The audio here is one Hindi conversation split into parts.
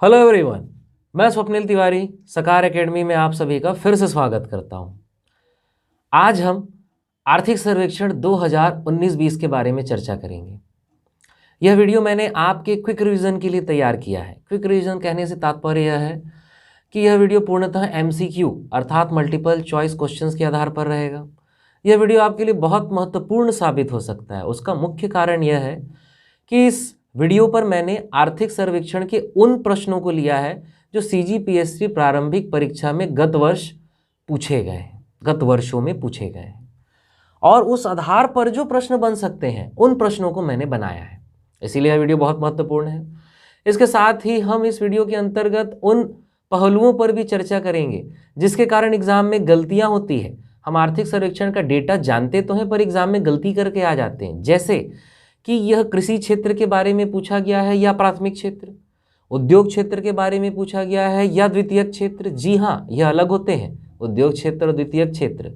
हेलो एवरीवन, मैं स्वप्निल तिवारी सकार एकेडमी में आप सभी का फिर से स्वागत करता हूं। आज हम आर्थिक सर्वेक्षण 2019-20 के बारे में चर्चा करेंगे। यह वीडियो मैंने आपके क्विक रिवीजन के लिए तैयार किया है। क्विक रिवीजन कहने से तात्पर्य यह है कि यह वीडियो पूर्णतः MCQ अर्थात मल्टीपल चॉइस क्वेश्चंस के आधार पर रहेगा। यह वीडियो आपके लिए बहुत महत्वपूर्ण साबित हो सकता है। उसका मुख्य कारण यह है कि इस वीडियो पर मैंने आर्थिक सर्वेक्षण के उन प्रश्नों को लिया है जो CGPSC प्रारंभिक परीक्षा में गत वर्षों में पूछे गए हैं और उस आधार पर जो प्रश्न बन सकते हैं उन प्रश्नों को मैंने बनाया है। इसीलिए यह वीडियो बहुत महत्वपूर्ण है। इसके साथ ही हम इस वीडियो के अंतर्गत उन पहलुओं पर भी चर्चा करेंगे जिसके कारण एग्जाम में गलतियां होती है। हम आर्थिक सर्वेक्षण का डेटा जानते तो हैं पर एग्जाम में गलती करके आ जाते हैं, जैसे कि यह कृषि क्षेत्र के बारे में पूछा गया है या प्राथमिक क्षेत्र, उद्योग क्षेत्र के बारे में पूछा गया है या द्वितीयक क्षेत्र। जी हाँ, यह अलग होते हैं, उद्योग क्षेत्र और द्वितीयक क्षेत्र।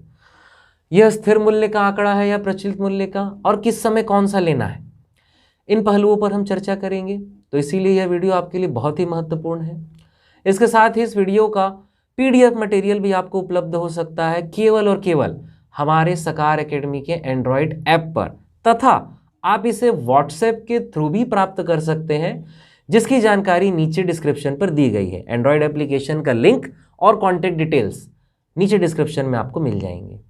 यह स्थिर मूल्य का आंकड़ा है या प्रचलित मूल्य का, और किस समय कौन सा लेना है, इन पहलुओं पर हम चर्चा करेंगे। तो इसीलिए यह वीडियो आपके लिए बहुत ही महत्वपूर्ण है। इसके साथ ही इस वीडियो का PDF मटेरियल भी आपको उपलब्ध हो सकता है केवल और केवल हमारे सकार एकेडमी के एंड्रॉयड ऐप पर, तथा आप इसे WhatsApp के थ्रू भी प्राप्त कर सकते हैं, जिसकी जानकारी नीचे डिस्क्रिप्शन पर दी गई है। एंड्रॉयड एप्लीकेशन का लिंक और कॉन्टैक्ट डिटेल्स नीचे डिस्क्रिप्शन में आपको मिल जाएंगे।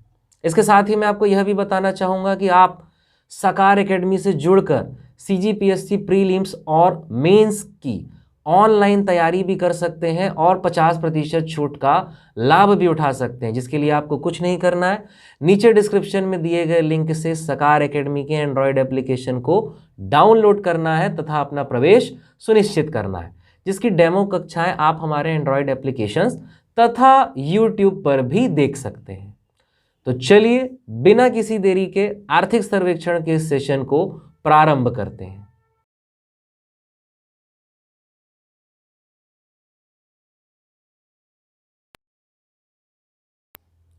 इसके साथ ही मैं आपको यह भी बताना चाहूँगा कि आप सकार एकेडमी से जुड़कर CGPSC प्रीलिम्स और मेंस की ऑनलाइन तैयारी भी कर सकते हैं और 50% छूट का लाभ भी उठा सकते हैं, जिसके लिए आपको कुछ नहीं करना है। नीचे डिस्क्रिप्शन में दिए गए लिंक से सकार एकेडमी के एंड्रॉयड एप्लीकेशन को डाउनलोड करना है तथा अपना प्रवेश सुनिश्चित करना है, जिसकी डेमो कक्षाएं आप हमारे एंड्रॉयड एप्लीकेशंस तथा YouTube पर भी देख सकते हैं। तो चलिए बिना किसी देरी के आर्थिक सर्वेक्षण के इस सेशन को प्रारंभ करते हैं।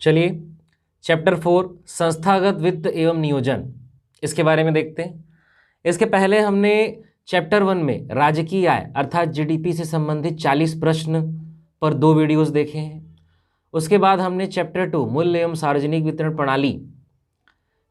चलिए चैप्टर 4 संस्थागत वित्त एवं नियोजन, इसके बारे में देखते हैं। इसके पहले हमने चैप्टर 1 में राजकीय आय अर्थात GDP से संबंधित 40 प्रश्न पर 2 वीडियोस देखे हैं। उसके बाद हमने चैप्टर 2 मूल्य एवं सार्वजनिक वितरण प्रणाली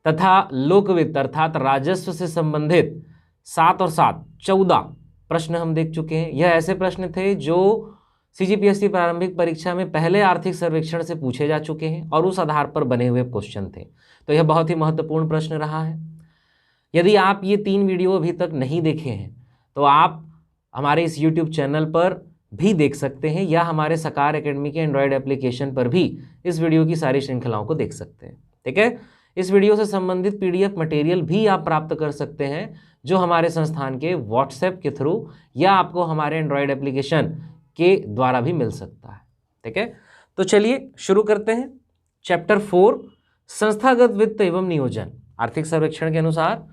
तथा लोक वित्त अर्थात राजस्व से संबंधित 7 और 7 14 प्रश्न हम देख चुके हैं। यह ऐसे प्रश्न थे जो CGPSC प्रारंभिक परीक्षा में पहले आर्थिक सर्वेक्षण से पूछे जा चुके हैं और उस आधार पर बने हुए क्वेश्चन थे। तो यह बहुत ही महत्वपूर्ण प्रश्न रहा है। यदि आप ये 3 वीडियो अभी तक नहीं देखे हैं तो आप हमारे इस YouTube चैनल पर भी देख सकते हैं या हमारे सकार एकेडमी के एंड्रॉयड एप्लीकेशन पर भी इस वीडियो की सारी श्रृंखलाओं को देख सकते हैं। ठीक है, इस वीडियो से संबंधित PDF मटेरियल भी आप प्राप्त कर सकते हैं जो हमारे संस्थान के WhatsApp के थ्रू या आपको हमारे एंड्रॉयड एप्लीकेशन के द्वारा भी मिल सकता है। ठीक है, तो चलिए शुरू करते हैं। चैप्टर 4 संस्थागत वित्त एवं नियोजन आर्थिक सर्वेक्षण के अनुसार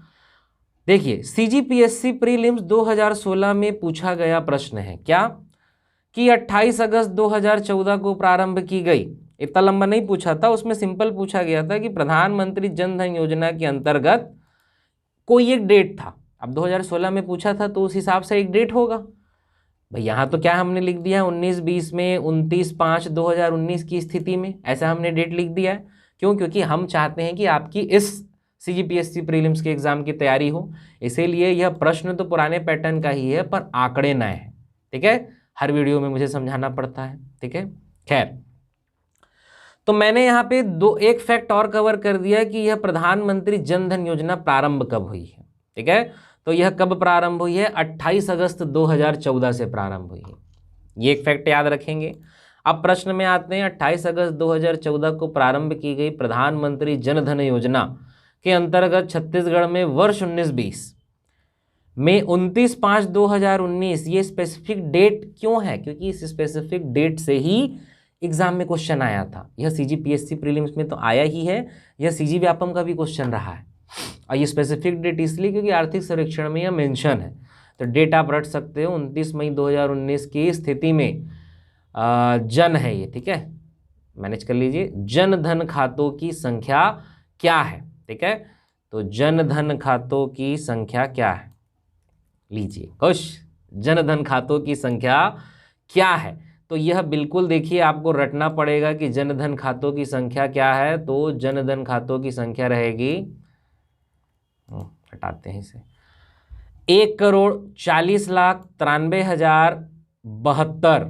देखिए CGPSC प्रीलिम्स 2016 में पूछा गया प्रश्न है क्या कि 28 अगस्त 2014 को प्रारंभ की गई। इतना लंबा नहीं पूछा था, उसमें सिंपल पूछा गया था कि प्रधानमंत्री जन धन योजना के अंतर्गत कोई एक डेट था। अब 2016 में पूछा था तो उस हिसाब से एक डेट होगा भाई। यहाँ तो क्या हमने लिख दिया 19-20 में 29/5/2019 की स्थिति में, ऐसा हमने डेट लिख दिया है। क्यों? क्योंकि हम चाहते हैं कि आपकी इस CGPSC प्रीलिम्स के एग्जाम की तैयारी हो, इसीलिए यह प्रश्न तो पुराने पैटर्न का ही है पर आंकड़े नए हैं। ठीक है, हर वीडियो में मुझे समझाना पड़ता है। ठीक है, खैर, तो मैंने यहाँ पे एक फैक्ट और कवर कर दिया कि यह प्रधानमंत्री जन धन योजना प्रारंभ कब हुई है। ठीक है, तो यह कब प्रारंभ हुई है? 28 अगस्त 2014 से प्रारंभ हुई है। ये एक फैक्ट याद रखेंगे। अब प्रश्न में आते हैं। 28 अगस्त 2014 को प्रारंभ की गई प्रधानमंत्री जन धन योजना के अंतर्गत छत्तीसगढ़ में वर्ष 19-20 में 29/5/2019 ये स्पेसिफिक डेट क्यों है? क्योंकि इस स्पेसिफिक डेट से ही एग्जाम में क्वेश्चन आया था। यह CGPSC प्रीलिम्स में तो आया ही है, यह CG व्यापम का भी क्वेश्चन रहा है। और ये स्पेसिफिक डेट इसलिए क्योंकि आर्थिक सर्वेक्षण में यह मेंशन है, तो डेट आप रट सकते हो। 29 मई 2019 की स्थिति में जन है ये। ठीक है, मैनेज कर लीजिए। जन धन खातों की संख्या क्या है? ठीक है, तो जन धन खातों की संख्या क्या है? लीजिए खुश, जनधन खातों की संख्या क्या है? तो यह बिल्कुल देखिए आपको रटना पड़ेगा कि जनधन खातों की संख्या क्या है। तो जनधन खातों की संख्या रहेगी, हटाते हैं इसे, 1,40,93,072।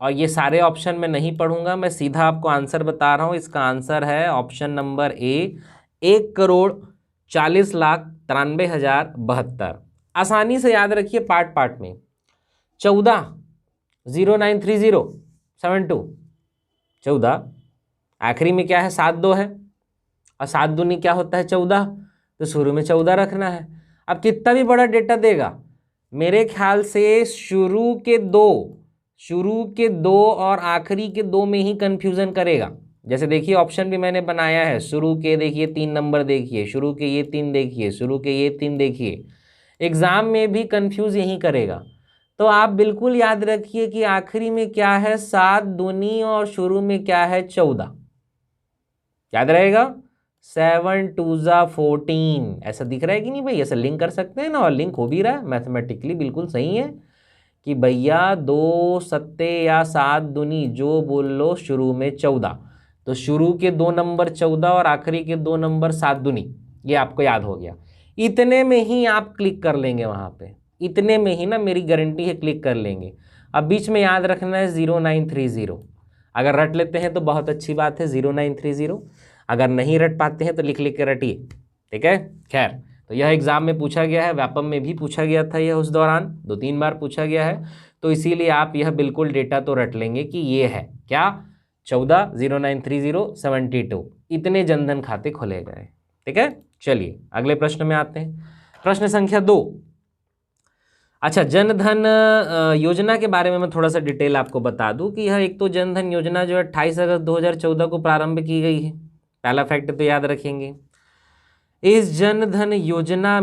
और ये सारे ऑप्शन में नहीं पढ़ूंगा, मैं सीधा आपको आंसर बता रहा हूं। इसका आंसर है ऑप्शन नंबर ए, 1,40,93,072। आसानी से याद रखिए, पार्ट पार्ट में 14,093072, 14 आखिरी में क्या है, 7 2 है, और 7 दूनी क्या होता है, 14, तो शुरू में 14 रखना है। अब कितना भी बड़ा डेटा देगा, मेरे ख्याल से शुरू के दो और आखिरी के 2 में ही कंफ्यूजन करेगा। जैसे देखिए ऑप्शन भी मैंने बनाया है, शुरू के देखिए 3 नंबर देखिए, शुरू के ये 3 देखिए, शुरू के ये 3 देखिए, एग्जाम में भी कंफ्यूज यही करेगा। तो आप बिल्कुल याद रखिए कि आखिरी में क्या है, 7 दूनी, और शुरू में क्या है, 14। याद रहेगा, 7 2 14। ऐसा दिख रहा है कि नहीं भाई? ऐसा लिंक कर सकते हैं ना, और लिंक हो भी रहा है, मैथमेटिकली बिल्कुल सही है कि भैया 2 सत्ते या 7 दूनी जो बोल लो, शुरू में 14। तो शुरू के 2 नंबर 14 और आखिरी के 2 नंबर 7 दूनी, ये आपको याद हो गया। इतने में ही आप क्लिक कर लेंगे वहाँ पे, इतने में ही ना, मेरी गारंटी है क्लिक कर लेंगे। अब बीच में याद रखना है 0930। अगर रट लेते हैं तो बहुत अच्छी बात है, 0930। अगर नहीं रट पाते हैं तो लिख लिख के रटिए, ठीक है। खैर, तो यह एग्जाम में पूछा गया है, व्यापम में भी पूछा गया था, यह उस दौरान 2-3 बार पूछा गया है। तो इसीलिए आप यह बिल्कुल डेटा तो रट लेंगे कि ये है क्या, 14 093072, इतने जनधन खाते खोले गए, ठीक है। चलिए अगले प्रश्न में आते हैं, प्रश्न संख्या 2। अच्छा, जनधन योजना के बारे में मैं थोड़ा सा डिटेल आपको बता दूं कि यह एक तो जनधन योजना जो है 28 अगस्त 2014 को प्रारंभ की गई है। पहला फैक्ट तो याद रखेंगे। इस जनधन योजना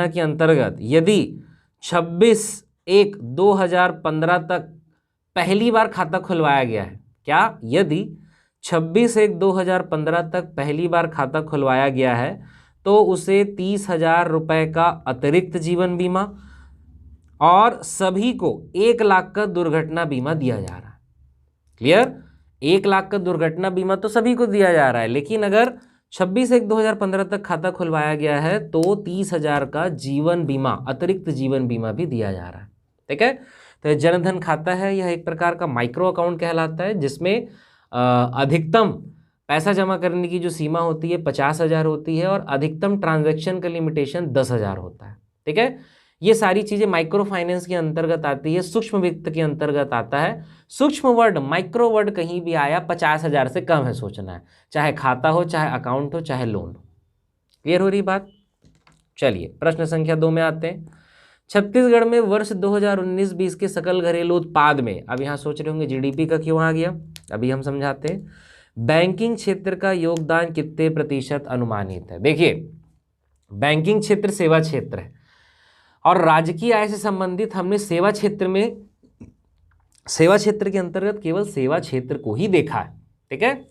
के अंतर्गत यदि 26/1/2015 तक पहली बार खाता खुलवाया गया है, क्या, यदि 26/1/2015 तक पहली बार खाता खुलवाया गया है तो उसे 30,000 रुपये का अतिरिक्त जीवन बीमा और सभी को 1 लाख का दुर्घटना बीमा दिया जा रहा है। क्लियर? 1 लाख का दुर्घटना बीमा तो सभी को दिया जा रहा है, लेकिन अगर 26/1/2015 तक खाता खुलवाया गया है तो 30,000 का जीवन बीमा, अतिरिक्त जीवन बीमा भी दिया जा रहा है, ठीक है। तो जनधन खाता है, यह एक प्रकार का माइक्रो अकाउंट कहलाता है, जिसमें अधिकतम पैसा जमा करने की जो सीमा होती है 50,000 होती है, और अधिकतम ट्रांजैक्शन का लिमिटेशन 10,000 होता है, ठीक है। ये सारी चीज़ें माइक्रो फाइनेंस के अंतर्गत आती है, सूक्ष्म वित्त के अंतर्गत आता है। सूक्ष्म वर्ड, माइक्रो वर्ड कहीं भी आया 50,000 से कम है सोचना है, चाहे खाता हो, चाहे अकाउंट हो, चाहे लोन हो। क्लियर हो रही बात? चलिए प्रश्न संख्या 2 में आते हैं। छत्तीसगढ़ में वर्ष 2019-20 के सकल घरेलू उत्पाद में, अब यहाँ सोच रहे होंगे जीडीपी का क्यों आ गया, अभी हम समझाते हैं। बैंकिंग क्षेत्र का योगदान कितने प्रतिशत अनुमानित है? देखिए, बैंकिंग क्षेत्र सेवा क्षेत्र है, और राजकीय आय से संबंधित हमने सेवा क्षेत्र के अंतर्गत केवल सेवा क्षेत्र को ही देखा है, ठीक है,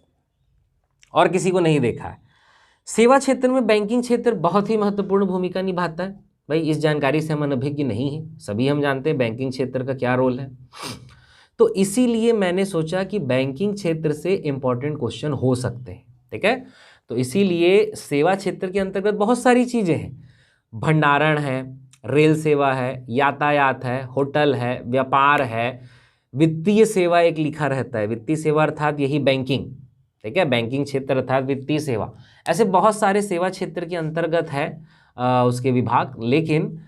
और किसी को नहीं देखा है। सेवा क्षेत्र में बैंकिंग क्षेत्र बहुत ही महत्वपूर्ण भूमिका निभाता है। भाई इस जानकारी से हम अनभिज्ञ नहीं है, सभी हम जानते हैं बैंकिंग क्षेत्र का क्या रोल है। तो इसीलिए मैंने सोचा कि बैंकिंग क्षेत्र से इंपॉर्टेंट क्वेश्चन हो सकते हैं, ठीक है। तो इसीलिए सेवा क्षेत्र के अंतर्गत बहुत सारी चीज़ें हैं, भंडारण है, रेल सेवा है, यातायात है, होटल है, व्यापार है, वित्तीय सेवा एक लिखा रहता है, वित्तीय सेवा अर्थात यही बैंकिंग, ठीक है, बैंकिंग क्षेत्र अर्थात वित्तीय सेवा। ऐसे बहुत सारे सेवा क्षेत्र के अंतर्गत है उसके विभाग, लेकिन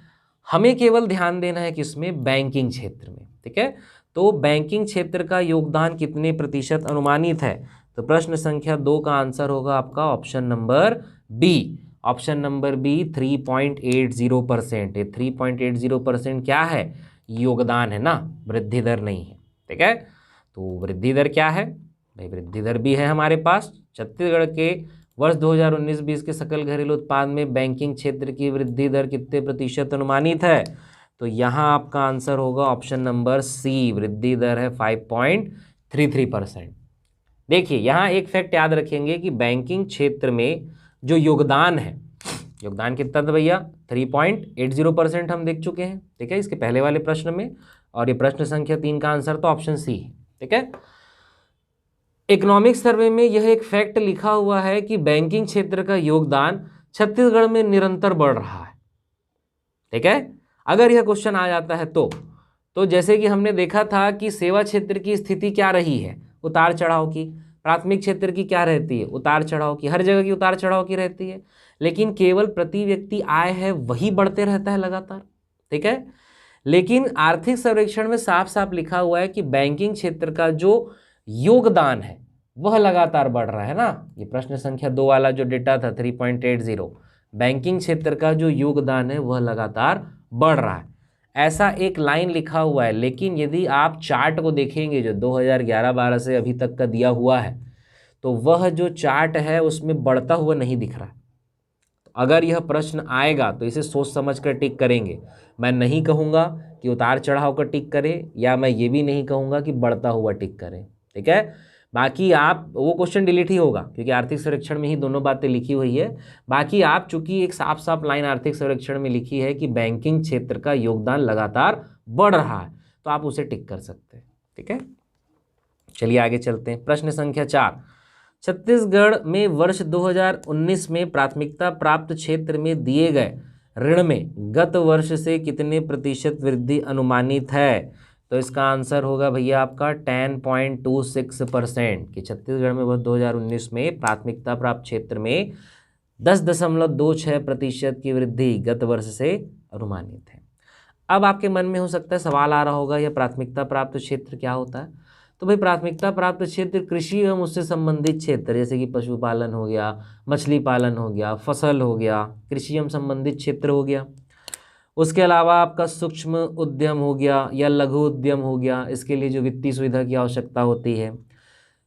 हमें केवल ध्यान देना है किसमें, बैंकिंग क्षेत्र में, ठीक है। तो बैंकिंग क्षेत्र का योगदान कितने प्रतिशत अनुमानित है? तो प्रश्न संख्या 2 का आंसर होगा आपका option number B. Option number B 3.80%। ये 3.80% क्या है? योगदान है ना, वृद्धि दर नहीं है, ठीक है। तो वृद्धि दर क्या है भाई? वृद्धि दर भी है हमारे पास। छत्तीसगढ़ के वर्ष 2019-20 के सकल घरेलू उत्पाद में बैंकिंग क्षेत्र की वृद्धि दर कितने प्रतिशत अनुमानित है? तो यहाँ आपका आंसर होगा ऑप्शन नंबर सी, वृद्धि दर है 5.33%। देखिए यहाँ एक फैक्ट याद रखेंगे कि बैंकिंग क्षेत्र में जो योगदान है योगदान कितना था भैया? 3.80% हम देख चुके हैं, ठीक है, इसके पहले वाले प्रश्न में। और ये प्रश्न संख्या 3 का आंसर तो ऑप्शन सी है, ठीक है। इकोनॉमिक सर्वे में यह एक फैक्ट लिखा हुआ है कि बैंकिंग क्षेत्र का योगदान छत्तीसगढ़ में निरंतर बढ़ रहा है, ठीक है। अगर यह क्वेश्चन आ जाता है तो जैसे कि हमने देखा था कि सेवा क्षेत्र की स्थिति क्या रही है, उतार चढ़ाव की, प्राथमिक क्षेत्र की क्या रहती है, उतार चढ़ाव की, हर जगह की उतार चढ़ाव की रहती है, लेकिन केवल प्रति व्यक्ति आय है वही बढ़ते रहता है लगातार, ठीक है। लेकिन आर्थिक सर्वेक्षण में साफ साफ लिखा हुआ है कि बैंकिंग क्षेत्र का जो योगदान है वह लगातार बढ़ रहा है ना। ये प्रश्न संख्या 2 वाला जो डेटा था 3.80, बैंकिंग क्षेत्र का जो योगदान है वह लगातार बढ़ रहा है, ऐसा एक लाइन लिखा हुआ है। लेकिन यदि आप चार्ट को देखेंगे जो 2011-12 से अभी तक का दिया हुआ है, तो वह जो चार्ट है उसमें बढ़ता हुआ नहीं दिख रहा। तो अगर यह प्रश्न आएगा तो इसे सोच समझ कर टिक करेंगे। मैं नहीं कहूँगा कि उतार चढ़ाव का टिक करें, या मैं ये भी नहीं कहूँगा कि बढ़ता हुआ टिक करें, ठीक है। बाकी आप वो क्वेश्चन डिलीट ही होगा क्योंकि आर्थिक सर्वेक्षण में ही दोनों बातें लिखी हुई है। बाकी आप चूंकि एक साफ साफ लाइन आर्थिक सर्वेक्षण में लिखी है कि बैंकिंग क्षेत्र का योगदान लगातार बढ़ रहा है, तो आप उसे टिक कर सकते हैं, ठीक है। चलिए आगे चलते हैं। प्रश्न संख्या 4, छत्तीसगढ़ में वर्ष 2019 में प्राथमिकता प्राप्त क्षेत्र में दिए गए ऋण में गत वर्ष से कितने प्रतिशत वृद्धि अनुमानित है? तो इसका आंसर होगा भैया आपका 10.26%, कि छत्तीसगढ़ में वर्ष 2019 में प्राथमिकता प्राप्त क्षेत्र में 10.26% की वृद्धि गत वर्ष से अनुमानित है। अब आपके मन में हो सकता है सवाल आ रहा होगा, यह प्राथमिकता प्राप्त क्षेत्र क्या होता है? तो भाई प्राथमिकता प्राप्त क्षेत्र कृषि एवं उससे संबंधित क्षेत्र, जैसे कि पशुपालन हो गया, मछली पालन हो गया, फसल हो गया, कृषि एवं संबंधित क्षेत्र हो गया। उसके अलावा आपका सूक्ष्म उद्यम हो गया या लघु उद्यम हो गया, इसके लिए जो वित्तीय सुविधा की आवश्यकता होती है।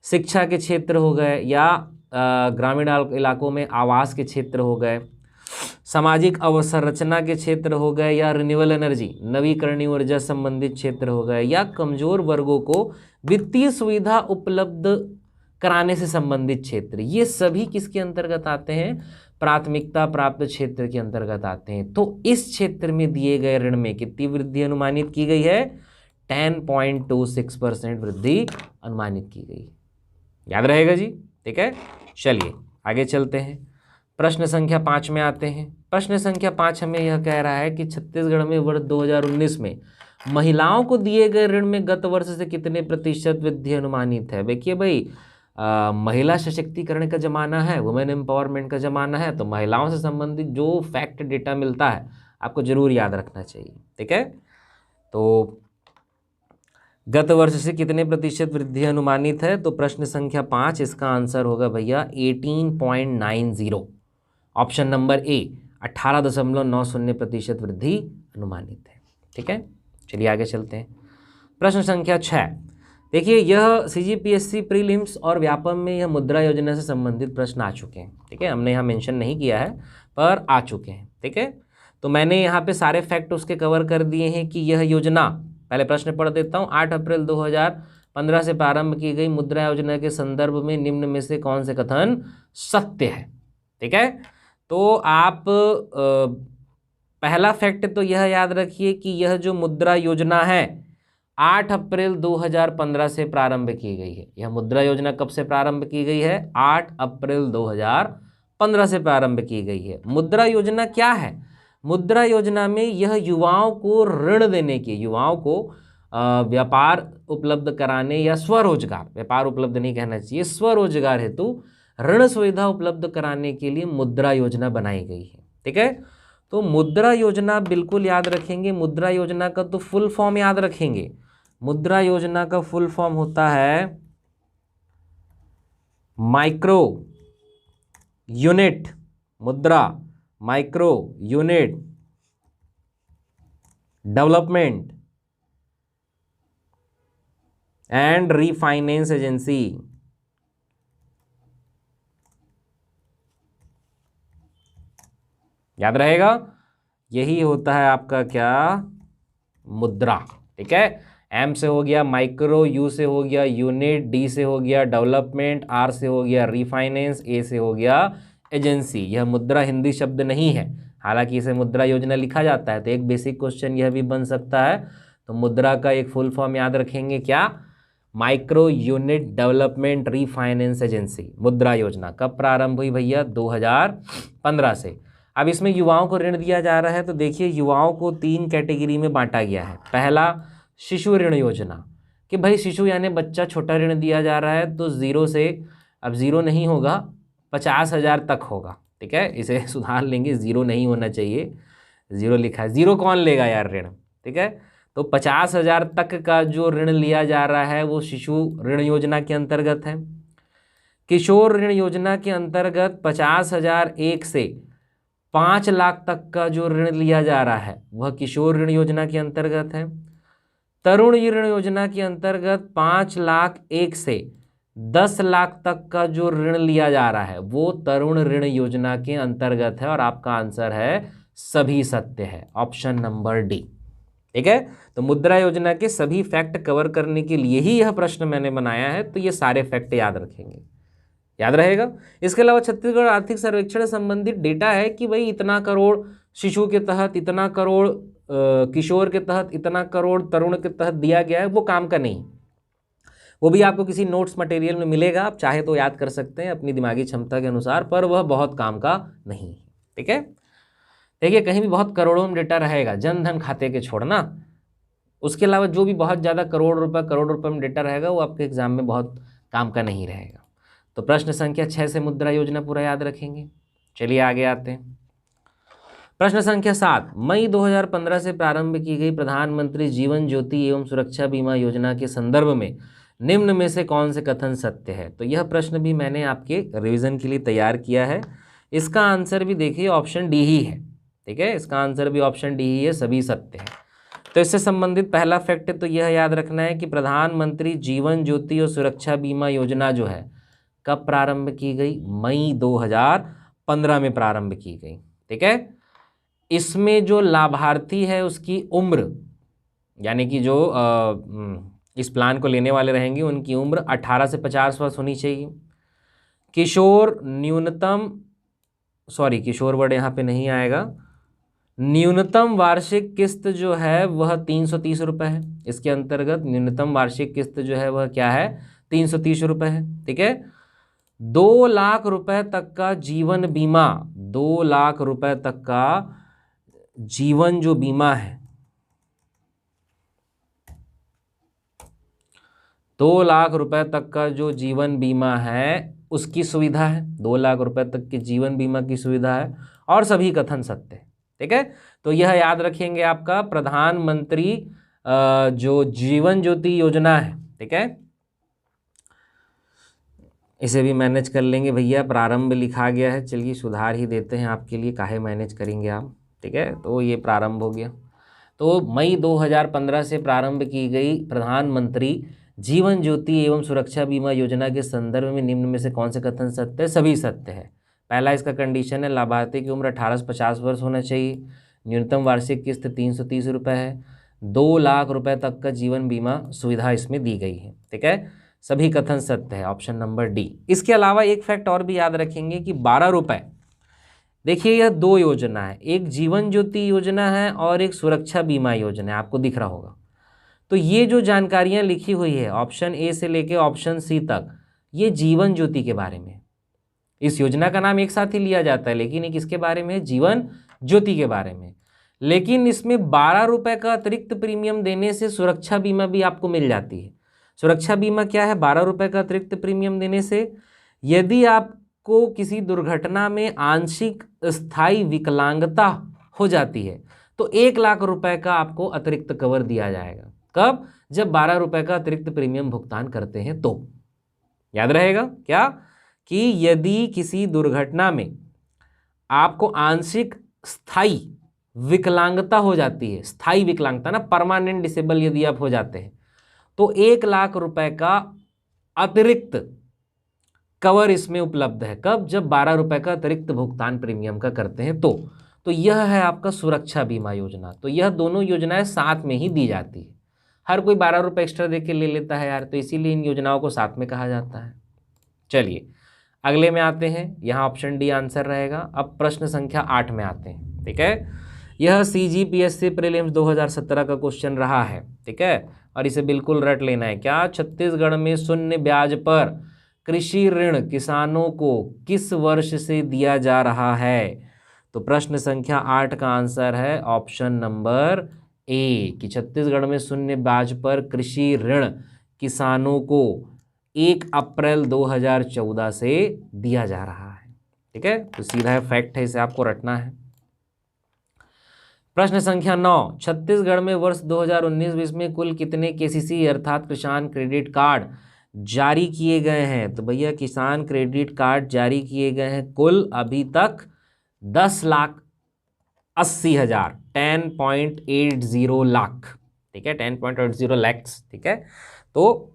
शिक्षा के क्षेत्र हो गए, या ग्रामीण इलाकों में आवास के क्षेत्र हो गए, सामाजिक अवसंरचना के क्षेत्र हो गए, या रिन्यूएबल एनर्जी नवीकरणीय ऊर्जा संबंधित क्षेत्र हो गए, या कमजोर वर्गों को वित्तीय सुविधा उपलब्ध कराने से संबंधित क्षेत्र। ये सभी किसके अंतर्गत आते हैं? प्राथमिकता प्राप्त क्षेत्र के अंतर्गत आते हैं। तो इस क्षेत्र में दिए गए ऋण में कितनी वृद्धि अनुमानित की गई है? 10.26% वृद्धि अनुमानित की गई। याद रहेगा जी, ठीक है। चलिए आगे चलते हैं, प्रश्न संख्या 5 में आते हैं। प्रश्न संख्या 5 हमें यह कह रहा है कि छत्तीसगढ़ में वर्ष 2019 में महिलाओं को दिए गए ऋण में गत वर्ष से कितने प्रतिशत वृद्धि अनुमानित है? देखिए भाई, महिला सशक्तिकरण का ज़माना है, वुमेन एम्पावरमेंट का ज़माना है, तो महिलाओं से संबंधित जो फैक्ट डेटा मिलता है आपको जरूर याद रखना चाहिए, ठीक है। तो गत वर्ष से कितने प्रतिशत वृद्धि अनुमानित है? तो प्रश्न संख्या 5 इसका आंसर होगा भैया 18.90। ऑप्शन नंबर ए 18.90% वृद्धि अनुमानित है, ठीक है। चलिए आगे चलते हैं। प्रश्न संख्या 6, देखिए यह सीजीपीएससी प्रीलिम्स और व्यापम में यह मुद्रा योजना से संबंधित प्रश्न आ चुके हैं, ठीक है। हमने यहाँ मेंशन नहीं किया है पर आ चुके हैं, ठीक है। तो मैंने यहाँ पे सारे फैक्ट उसके कवर कर दिए हैं कि यह योजना, पहले प्रश्न पढ़ देता हूँ। 8 अप्रैल 2015 से प्रारंभ की गई मुद्रा योजना के संदर्भ में निम्न में से कौन से कथन सत्य है? ठीक है, तो आप पहला फैक्ट तो यह याद रखिए कि यह जो मुद्रा योजना है 8 अप्रैल 2015 से प्रारंभ की गई है। यह मुद्रा योजना कब से प्रारंभ की गई है? 8 अप्रैल 2015 से प्रारंभ की गई है। मुद्रा योजना क्या है? मुद्रा योजना में यह युवाओं को ऋण देने की, युवाओं को व्यापार उपलब्ध कराने या स्वरोजगार, व्यापार उपलब्ध नहीं कहना चाहिए, स्वरोजगार हेतु ऋण सुविधा उपलब्ध कराने के लिए मुद्रा योजना बनाई गई है। ठीक है, तो मुद्रा योजना बिल्कुल याद रखेंगे। मुद्रा योजना का तो फुल फॉर्म याद रखेंगे। मुद्रा योजना का फुल फॉर्म होता है माइक्रो यूनिट मुद्रा, micro unit development and refinance agency. याद रहेगा, यही होता है आपका क्या? मुद्रा। ठीक है, एम से हो गया माइक्रो, यू से हो गया यूनिट, डी से हो गया डेवलपमेंट, आर से हो गया रीफाइनेंस, ए से हो गया एजेंसी, यह मुद्रा हिंदी शब्द नहीं है, हालांकि इसे मुद्रा योजना लिखा जाता है। तो एक बेसिक क्वेश्चन यह भी बन सकता है। तो मुद्रा का एक फुल फॉर्म याद रखेंगे, क्या? Micro unit development refinance agency. मुद्रा योजना कब प्रारंभ हुई भैया? 2015 से। अब इसमें युवाओं को ऋण दिया जा रहा है। तो देखिए युवाओं को 3 कैटेगरी में बांटा गया है। पहला शिशु ऋण योजना, कि भाई शिशु यानी बच्चा, छोटा ऋण दिया जा रहा है। तो 0 से, अब 0 नहीं होगा, 50,000 तक होगा। ठीक है, इसे सुधार लेंगे, 0 नहीं होना चाहिए, 0 लिखा है। 0 कौन लेगा यार ऋण? ठीक है, तो 50,000 तक का जो ऋण लिया जा रहा है वो शिशु ऋण योजना के अंतर्गत है। किशोर ऋण योजना के अंतर्गत 50,000 1 से 5 लाख तक का जो ऋण लिया जा रहा है वह किशोर ऋण योजना के अंतर्गत है। तरुण ऋण योजना के अंतर्गत 5 लाख 1 से 10 लाख तक का जो ऋण लिया जा रहा है वो तरुण ऋण योजना के अंतर्गत है। और आपका आंसर है सभी सत्य है, ऑप्शन नंबर डी। ठीक है, तो मुद्रा योजना के सभी फैक्ट कवर करने के लिए ही यह प्रश्न मैंने बनाया है। तो ये सारे फैक्ट याद रखेंगे, याद रहेगा। इसके अलावा छत्तीसगढ़ आर्थिक सर्वेक्षण संबंधित डेटा है कि भाई इतना करोड़ शिशु के तहत, इतना करोड़ किशोर के तहत, इतना करोड़ तरुण के तहत दिया गया है, वो काम का नहीं। वो भी आपको किसी नोट्स मटेरियल में मिलेगा, आप चाहे तो याद कर सकते हैं अपनी दिमागी क्षमता के अनुसार, पर वह बहुत काम का नहीं है। ठीक है, देखिए कहीं भी बहुत करोड़ों में डेटा रहेगा, जन धन खाते के छोड़ना, उसके अलावा जो भी बहुत ज़्यादा करोड़ रुपए में डेटा रहेगा वो आपके एग्जाम में बहुत काम का नहीं रहेगा। तो प्रश्न संख्या 6 से मुद्रा योजना पूरा याद रखेंगे। चलिए आगे आते हैं। प्रश्न संख्या 7, मई 2015 से प्रारंभ की गई प्रधानमंत्री जीवन ज्योति एवं सुरक्षा बीमा योजना के संदर्भ में निम्न में से कौन से कथन सत्य है? तो यह प्रश्न भी मैंने आपके रिवीजन के लिए तैयार किया है। इसका आंसर भी देखिए ऑप्शन डी ही है। ठीक है, इसका आंसर भी ऑप्शन डी ही है, सभी सत्य है। तो इससे संबंधित पहला फैक्ट तो यह याद रखना है कि प्रधानमंत्री जीवन ज्योति और सुरक्षा बीमा योजना जो है कब प्रारंभ की गई? मई 2015 में प्रारंभ की गई। ठीक है, इसमें जो लाभार्थी है उसकी उम्र, यानी कि जो इस प्लान को लेने वाले रहेंगे उनकी उम्र 18 से 50 वर्ष होनी चाहिए। किशोर न्यूनतम, सॉरी किशोर वर्ड यहाँ पे नहीं आएगा, न्यूनतम वार्षिक किस्त जो है वह 330 रुपये है। इसके अंतर्गत न्यूनतम वार्षिक किस्त जो है वह क्या है? 330 रुपये है। ठीक है, 2 लाख रुपए तक का जीवन बीमा, 2 लाख रुपए तक का जीवन जो बीमा है, 2 लाख रुपए तक का जो जीवन बीमा है उसकी सुविधा है। 2 लाख रुपए तक के जीवन बीमा की सुविधा है और सभी कथन सत्य है। ठीक है, तो यह याद रखेंगे आपका प्रधानमंत्री जो जीवन ज्योति योजना है। ठीक है, इसे भी मैनेज कर लेंगे भैया, प्रारंभ लिखा गया है, चलिए सुधार ही देते हैं आपके लिए, काहे मैनेज करेंगे आप। ठीक है, तो ये प्रारंभ हो गया। तो मई 2015 से प्रारंभ की गई प्रधानमंत्री जीवन ज्योति एवं सुरक्षा बीमा योजना के संदर्भ में निम्न में से कौन से कथन सत्य है? सभी सत्य है। पहला इसका कंडीशन है लाभार्थी की उम्र 18 से 50 वर्ष होना चाहिए, न्यूनतम वार्षिक किस्त 330 रुपये है, 2 लाख रुपए तक का जीवन बीमा सुविधा इसमें दी गई है। ठीक है, सभी कथन सत्य है, ऑप्शन नंबर डी। इसके अलावा एक फैक्ट और भी याद रखेंगे कि 12 रुपये, देखिए यह 2 योजना है, एक जीवन ज्योति योजना है और एक सुरक्षा बीमा योजना है, आपको दिख रहा होगा। तो ये जो जानकारियां लिखी हुई है ऑप्शन ए से लेके ऑप्शन सी तक, ये जीवन ज्योति के बारे में, इस योजना का नाम एक साथ ही लिया जाता है लेकिन ये किसके बारे में? जीवन ज्योति के बारे में। लेकिन इसमें 12 रुपये का अतिरिक्त प्रीमियम देने से सुरक्षा बीमा भी आपको मिल जाती है। सुरक्षा बीमा क्या है? 12 रुपये का अतिरिक्त प्रीमियम देने से यदि आपको किसी दुर्घटना में आंशिक स्थायी विकलांगता हो जाती है तो 1 लाख रुपए का आपको अतिरिक्त कवर दिया जाएगा। कब? जब 12 रुपये का अतिरिक्त प्रीमियम भुगतान करते हैं तो। याद रहेगा क्या? कि यदि किसी दुर्घटना में आपको आंशिक स्थायी विकलांगता हो जाती है, स्थायी विकलांगता ना, परमानेंट डिसेबल यदि आप हो जाते हैं, तो 1 लाख रुपए का अतिरिक्त कवर इसमें उपलब्ध है। कब? जब 12 रुपये का अतिरिक्त भुगतान प्रीमियम का करते हैं तो यह है आपका सुरक्षा बीमा योजना। तो यह दोनों योजनाएं साथ में ही दी जाती है। हर कोई 12 रुपये एक्स्ट्रा दे के ले लेता है यार, तो इसीलिए इन योजनाओं को साथ में कहा जाता है। चलिए अगले में आते हैं, यहाँ ऑप्शन डी आंसर रहेगा। अब प्रश्न संख्या 8 में आते हैं, ठीक है। यह CGPSC प्रीलिम्स 2017 का क्वेश्चन रहा है, ठीक है, और इसे बिल्कुल रट लेना है। क्या छत्तीसगढ़ में शून्य ब्याज पर कृषि ऋण किसानों को किस वर्ष से दिया जा रहा है? तो प्रश्न संख्या 8 का आंसर है ऑप्शन नंबर ए कि छत्तीसगढ़ में शून्य ब्याज पर कृषि ऋण किसानों को 1 अप्रैल 2014 से दिया जा रहा है, ठीक है। तो सीधा फैक्ट है, इसे आपको रटना है। प्रश्न संख्या 9, छत्तीसगढ़ में वर्ष 2019-20 में कुल कितने KCC अर्थात किसान क्रेडिट कार्ड जारी किए गए हैं? तो भैया किसान क्रेडिट कार्ड जारी किए गए हैं कुल अभी तक 10,80,000, 10.80 लाख, ठीक है, 10.80 लैक्स, ठीक है। तो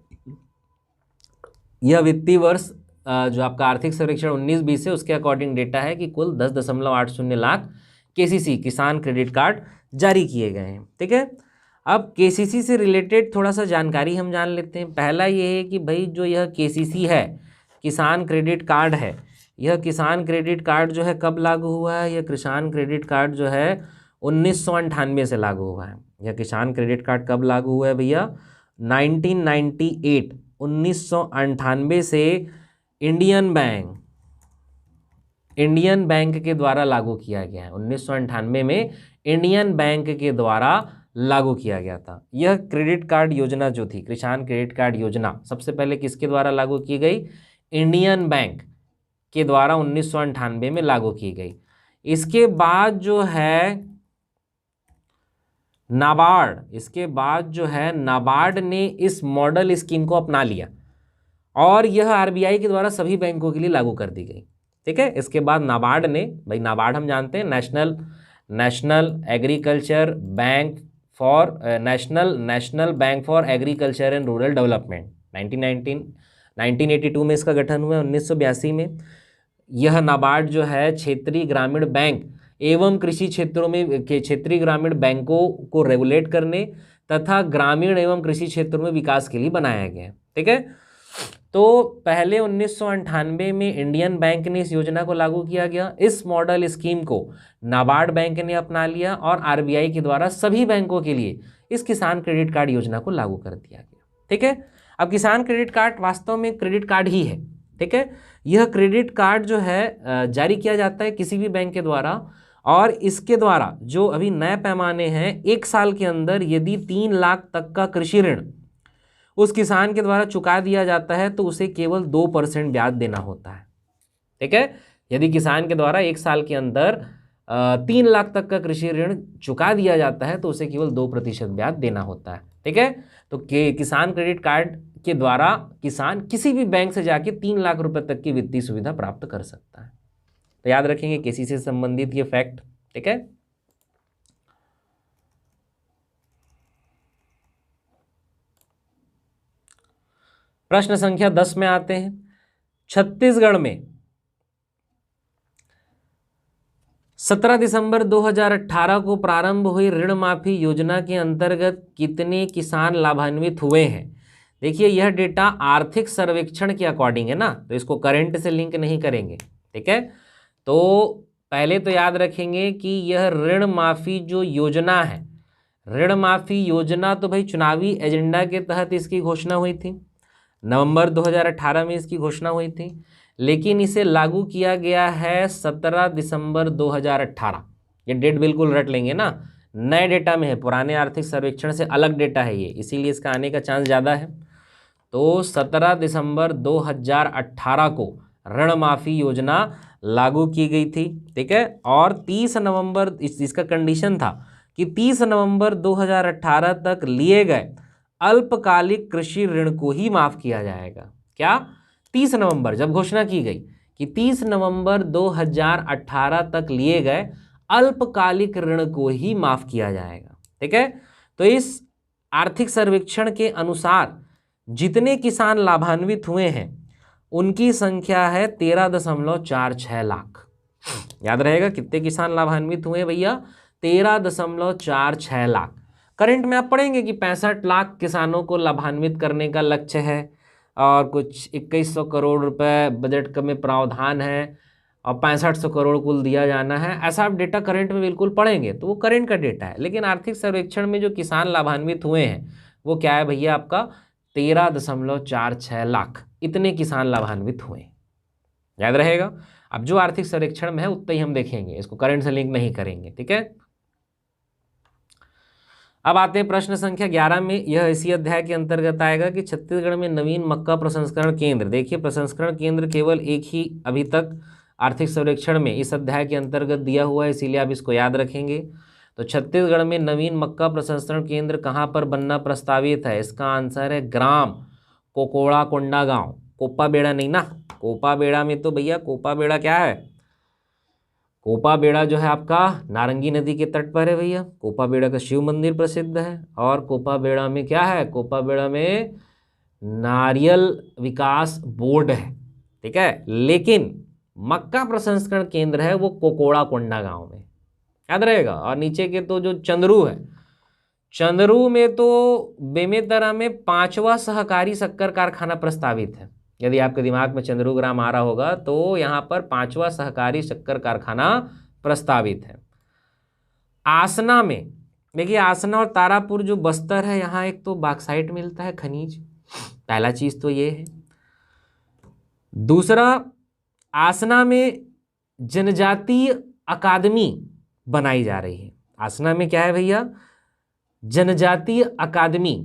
यह वित्तीय वर्ष जो आपका आर्थिक सर्वेक्षण 19-20 है उसके अकॉर्डिंग डेटा है कि कुल 10.80 लाख KCC किसान क्रेडिट कार्ड जारी किए गए हैं, ठीक है। अब KCC से रिलेटेड थोड़ा सा जानकारी हम जान लेते हैं। पहला ये है कि भाई जो यह KCC है, किसान क्रेडिट कार्ड है, यह किसान क्रेडिट कार्ड जो है कब लागू हुआ है? यह किसान क्रेडिट कार्ड जो है 1998 से लागू हुआ है। यह किसान क्रेडिट कार्ड कब लागू हुआ है भैया? 1998, 1998 से इंडियन बैंक के द्वारा लागू किया गया है। 1998 में इंडियन बैंक के द्वारा लागू किया गया था। यह क्रेडिट कार्ड योजना जो थी, किसान क्रेडिट कार्ड योजना, सबसे पहले किसके द्वारा लागू की गई? इंडियन बैंक के द्वारा 1998 में लागू की गई। इसके बाद जो है नाबार्ड ने इस मॉडल स्कीम को अपना लिया और यह RBI के द्वारा सभी बैंकों के लिए लागू कर दी गई, ठीक है। इसके बाद नाबार्ड ने, भाई नाबार्ड हम जानते हैं national bank for agriculture and rural development, 1982 में इसका गठन हुआ। 1982 में यह नाबार्ड जो है क्षेत्रीय ग्रामीण बैंक एवं कृषि क्षेत्रों में क्षेत्रीय ग्रामीण बैंकों को रेगुलेट करने तथा ग्रामीण एवं कृषि क्षेत्रों में विकास के लिए बनाया गया है, ठीक है। तो पहले 1998 में इंडियन बैंक ने इस योजना को लागू किया गया। इस मॉडल स्कीम को नाबार्ड बैंक ने अपना लिया और RBI के द्वारा सभी बैंकों के लिए इस किसान क्रेडिट कार्ड योजना को लागू कर दिया गया, ठीक है। अब किसान क्रेडिट कार्ड वास्तव में क्रेडिट कार्ड ही है, ठीक है। यह क्रेडिट कार्ड जो है जारी किया जाता है किसी भी बैंक के द्वारा और इसके द्वारा जो अभी नए पैमाने हैं, 1 साल के अंदर यदि 3 लाख तक का कृषि ऋण उस किसान के द्वारा चुका दिया जाता है तो उसे केवल 2% ब्याज देना होता है, ठीक है। यदि किसान के द्वारा 1 साल के अंदर 3 लाख तक का कृषि ऋण चुका दिया जाता है तो उसे केवल 2% ब्याज देना होता है, ठीक है। तो किसान क्रेडिट कार्ड के द्वारा किसान किसी भी बैंक से जाके 3 लाख रुपए तक की वित्तीय सुविधा प्राप्त कर सकता है। तो याद रखेंगे KCC से संबंधित ये फैक्ट, ठीक है। प्रश्न संख्या 10 में आते हैं। छत्तीसगढ़ में 17 दिसंबर 2018 को प्रारंभ हुई ऋण माफी योजना के अंतर्गत कितने किसान लाभान्वित हुए हैं? देखिए यह डेटा आर्थिक सर्वेक्षण के अकॉर्डिंग है ना, तो इसको करंट से लिंक नहीं करेंगे, ठीक है। तो पहले तो याद रखेंगे कि यह ऋण माफी जो योजना है, ऋण माफी योजना तो भाई चुनावी एजेंडा के तहत इसकी घोषणा हुई थी, नवंबर 2018 में इसकी घोषणा हुई थी, लेकिन इसे लागू किया गया है 17 दिसंबर 2018। ये डेट बिल्कुल रट लेंगे ना, नए डेटा में है, पुराने आर्थिक सर्वेक्षण से अलग डेटा है ये, इसीलिए इसका आने का चांस ज़्यादा है। तो 17 दिसंबर 2018 को ऋण माफी योजना लागू की गई थी, ठीक है। और 30 नवंबर इसका कंडीशन था कि 30 नवंबर 2018 तक लिए गए अल्पकालिक कृषि ऋण को ही माफ किया जाएगा। क्या? 30 नवंबर जब घोषणा की गई कि 30 नवंबर 2018 तक लिए गए अल्पकालिक ऋण को ही माफ किया जाएगा, ठीक है। तो इस आर्थिक सर्वेक्षण के अनुसार जितने किसान लाभान्वित हुए हैं उनकी संख्या है 13.46 लाख। याद रहेगा कितने किसान लाभान्वित हुए भैया? 13.46 लाख। करंट में आप पढ़ेंगे कि 65 लाख किसानों को लाभान्वित करने का लक्ष्य है और कुछ 2100 करोड़ रुपए बजट का में प्रावधान है और 6500 करोड़ कुल दिया जाना है, ऐसा आप डेटा करंट में बिल्कुल पढ़ेंगे तो वो करंट का डेटा है। लेकिन आर्थिक सर्वेक्षण में जो किसान लाभान्वित हुए हैं वो क्या है भैया, आपका 13.46 लाख, इतने किसान लाभान्वित हुए, याद रहेगा। अब जो आर्थिक सर्वेक्षण में है उतना ही हम देखेंगे, इसको करंट से लिंक नहीं करेंगे, ठीक है। अब आते हैं प्रश्न संख्या 11 में। यह इसी अध्याय के अंतर्गत आएगा कि छत्तीसगढ़ में नवीन मक्का प्रसंस्करण केंद्र। देखिए प्रसंस्करण केंद्र केवल एक ही अभी तक आर्थिक सर्वेक्षण में इस अध्याय के अंतर्गत दिया हुआ है, इसीलिए आप इसको याद रखेंगे। तो छत्तीसगढ़ में नवीन मक्का प्रसंस्करण केंद्र कहाँ पर बनना प्रस्तावित है? इसका आंसर है ग्राम कोकोड़ा कोंडागांव। कोपा बेड़ा नहीं ना, कोपा बेड़ा में तो भैया, कोपा बेड़ा क्या है, कोपा बेड़ा जो है आपका नारंगी नदी के तट पर है भैया। कोपा बेड़ा का शिव मंदिर प्रसिद्ध है। और कोपा बेड़ा में क्या है, कोपा बेड़ा में नारियल विकास बोर्ड है, ठीक है। लेकिन मक्का प्रसंस्करण केंद्र है वो कोकोड़ा कोंडागांव में, याद रहेगा। और नीचे के तो जो चंद्रू है, चंद्रू में तो बेमेतरा में 5वां सहकारी शक्कर कारखाना प्रस्तावित है। यदि आपके दिमाग में चंद्रू ग्राम आ रहा होगा तो यहाँ पर 5वां सहकारी शक्कर कारखाना प्रस्तावित है। आसना में देखिए, आसना और तारापुर जो बस्तर है, यहाँ एक तो बॉक्साइट मिलता है, खनिज, पहला चीज तो ये है। दूसरा, आसना में जनजातीय अकादमी बनाई जा रही है। आसना में क्या है भैया, जनजातीय अकादमी,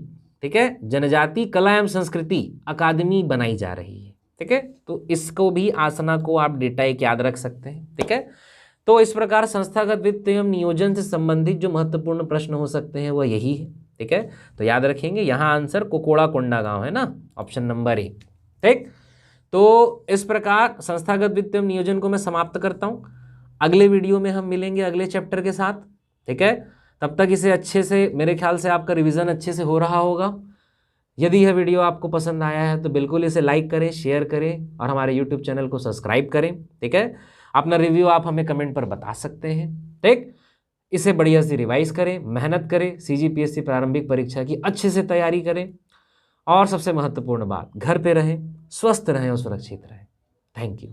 ठीक है, जनजातीय कला एवं संस्कृति अकादमी बनाई जा रही है, ठीक है। तो इसको भी, आसना को आप डेटा एक याद रख सकते हैं, ठीक है। तो इस प्रकार संस्थागत वित्त एवं नियोजन से संबंधित जो महत्वपूर्ण प्रश्न हो सकते हैं वह यही है, ठीक है। तो याद रखेंगे, यहाँ आंसर कोकोड़ा कोंडागांव है ना, ऑप्शन नंबर ए, ठीक। तो इस प्रकार संस्थागत वित्त एवं नियोजन को मैं समाप्त करता हूँ। अगले वीडियो में हम मिलेंगे अगले चैप्टर के साथ, ठीक है। तब तक इसे अच्छे से, मेरे ख्याल से आपका रिवीजन अच्छे से हो रहा होगा। यदि यह वीडियो आपको पसंद आया है तो बिल्कुल इसे लाइक करें, शेयर करें और हमारे यूट्यूब चैनल को सब्सक्राइब करें, ठीक है। अपना रिव्यू आप हमें कमेंट पर बता सकते हैं, ठीक। इसे बढ़िया से रिवाइज करें, मेहनत करें, सीजीपीएससी प्रारंभिक परीक्षा की अच्छे से तैयारी करें और सबसे महत्वपूर्ण बात, घर पे रहें, स्वस्थ रहें और सुरक्षित रहें। Thank you.